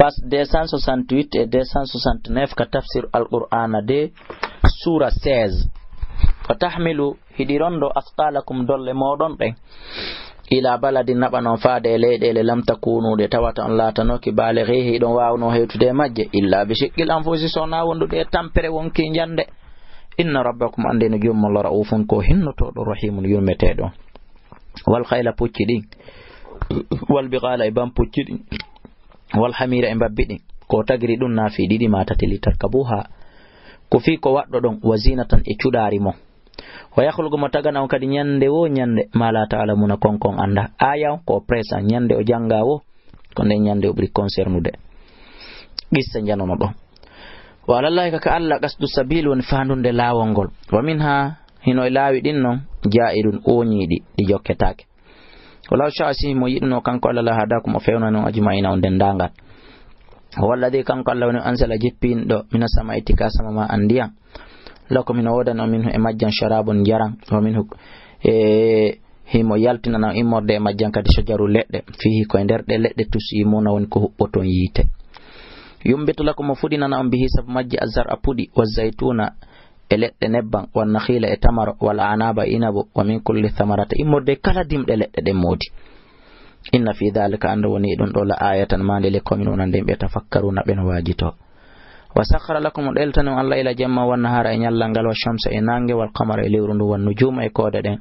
page 268 et 269 ka Tafsir al Quran de Surah 16. Fatahmilu hidirondo afqalakum dolle modon be ila baladin nabano faade leedele lam takunu de tawata on latanoki balighi don wawno hewtude majje illa bi shiqqil anfusi sona wondude tampere wonki jande. Inna rabbakum andena jommo la raufun ko hinnoto do rahimun yurmetedo. Wal khayla puccidi wal biqala ibam puccidi wal hamira imbabidi ko tagri dun nafi didi matati litarkabuha ko fi ko waddo don wazinatan e cudari mo wa yakhluqu matagana on kadi nyande wo nyande mala ta'lamuna konkon anda aya ko presa nyande o jangawo ko ne nyande o bri concernude gissa janono do wala laika ka alla qasdu sabil won fandunde lawongol wa minha hino lawi dinno ja'irun onyidi di jokketaake wala shasi mo yidno kanko alla hadakum o fewna non ajmaina on dendangal walladhi kanko alla woni ansala jippin do mina sama itika sama ma andiya lakum min wadan minhu e majjan sharabun jaran wa minhu himo yaltina na immorde e majjan kadi shajaru ledde fihi ko nder de ledde tusimuna woni ko hubboton yite yumbitu lakum fudina na bihi sab majji azar apudi wa zaituna e ledde nebban wan nakhila e tamaro wal anaba inabu wa min kulli thamarati immorde kala dimde ledde de modi. Inna fi dhalika anda woni don do la ayatan mande le komin onande be tafakkaruna ben wajito. Wa sakhara lakum deltanu alla ila jamma wan nahara e nyallangal wa shamsa e nange wal qamara e lewrundu wan nujuma e koda den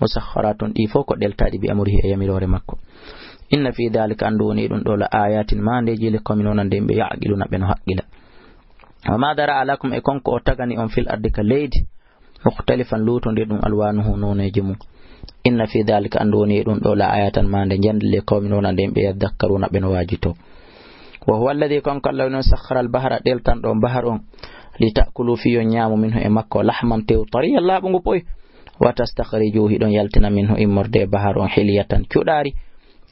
musakharatun di foko deltadi bi amrihi e yamirore makko. Inna fi dhalika anda woni don do la ayatin mande jile komin onande be yaqiluna ben haqqila. Wa ma dara alakum e konko o tagani on fil ardika leydi mukhtalifan lutonde dum alwanuhu noneje mum. Inna fi dhalika andoni dum do la ayatan mande jandle qawmin onande be yadhakkaruna ben wajito. Wa huwa alladhi kanka lawna sakhara al bahra deltan do bahar on li ta'kulu fi nyamu minhu e makko lahman tew tariya labungu poy wa tastakhriju hidon yaltina minhu immorde bahar on hiliyatan cudari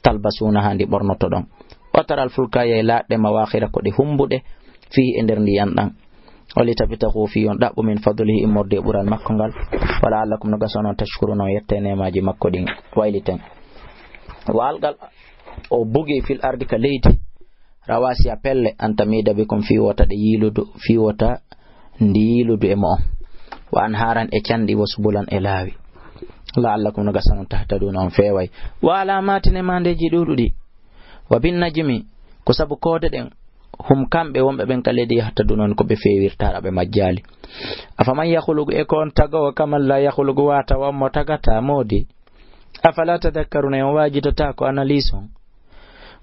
talbasuna handi bornoto don wa taral fulka ya laade mawakhira ko de humbude fi ender ndiyan dan wali tabitahu fi on dabbu min fadlihi immorde bural makko gal wala allakum no gasono tashkuruna yettene maaji makko din wayliten walgal o bugi fil ardika leydi rawasi apelle antamida bikum fi wata de yiludu fi wata ndiludu e mo wa anharan e candi wasbulan e lawi la allakum no gasono tahtaduna on feway wa alamatin e mandeji dududi wa bin najmi ko sabu kode den hum kambe wombe ben kaledi hatta dunon ko be fewirta be majjali afaman yakhluqu e kon tagaw kama la yakhluqu wata wa mo tagata modi afala tadhakkaruna en wajitata ko analyson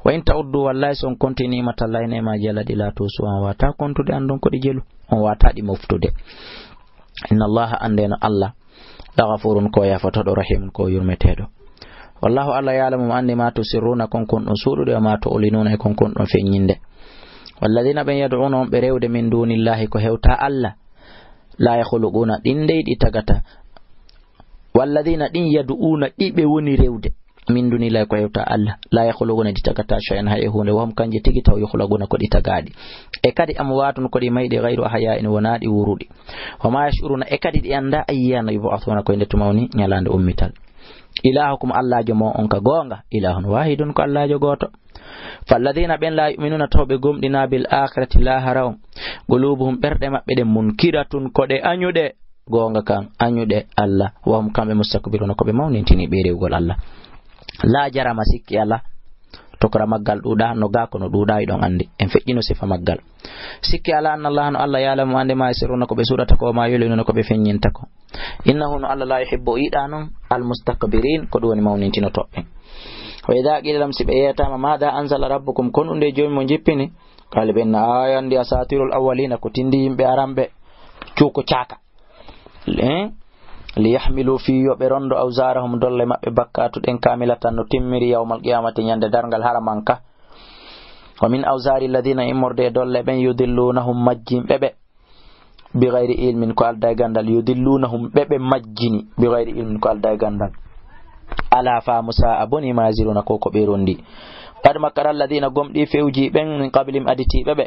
wa in ta'uddu wallahi son continue matallahi ne ma jaladi la to so wata kontude andon ko di jelu on wata di moftude inna allaha andena allah la ghafurun ko yafato do rahimun ko yurmetedo wallahu alla ya'lamu anni ma tusirruna kon usudude ma to olinuna e kon fenyinde. والذين بين يدعونهم بريود من دون الله كهوتا الله لا يخلقون دين دي تغتا والذين دين يدعون ديبه وني ريود من دون الله كهوتا الله لا يخلقون دي تغتا شيئا هيهون وهم كانجي تيغي taw يخلقون كو دي تغادي e kadi amwatun ko di mayde ghayru ahya in wonadi wurudi wama yashuruna e kadi di anda ayyana yubathuna ko inde tumawni nyalande ummital ilahukum allah jomo on ka gonga ilahun wahidun ko allah jo goto. فالذين بين لا يؤمنون توبه غمدنا بالآخرة لا هراو قلوبهم برد مبه de munkiratun kode anyude gonga kan anyude Allah wa hum kambe mustakbiruna ko be mawnintini be rewgol Allah la jarama sikki Allah tokra maggal duda no ga ko no duda idon andi en fejjino sifa maggal sikki Allah anna Allah no Allah ya'lamu ande ma yasiruna ko be surata ko ma yulina ko be fenyinta ko innahu no Allah la yuhibbu idanon al mustakbirin ko doni mawnintino tobbe. وإذا قيل لهم سبيتام ماذا أنزل ربكم كن أندي جوم من جبني قال بأن آيان دي أساطير الأولين كتندي بأرام بچوكو چاكا ليحملوا في يبرندو أوزارهم دول ما ببكاتو إن كاملة نتمري يوم القيامة يند درنغل هرمانكا ومن أوزار الذين إمر دي دول بن يدلونهم مجين ببه بغير علم قال دايغاندال يدلونهم ببه مجيني بغير علم قال دايغاندال ala fa musa aboni maziruna ko berondi qad makara alladhina gomdi fewji ben min qablim aditi bebe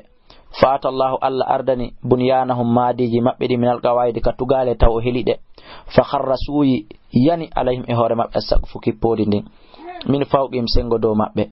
fata allah alla ardani bunyanahum madiji mabbedi min alqawaidi katugale taw helide fa kharrasuyi yani alayhim e hore mabbe sakfu kippodi din min fawqim sengo do mabbe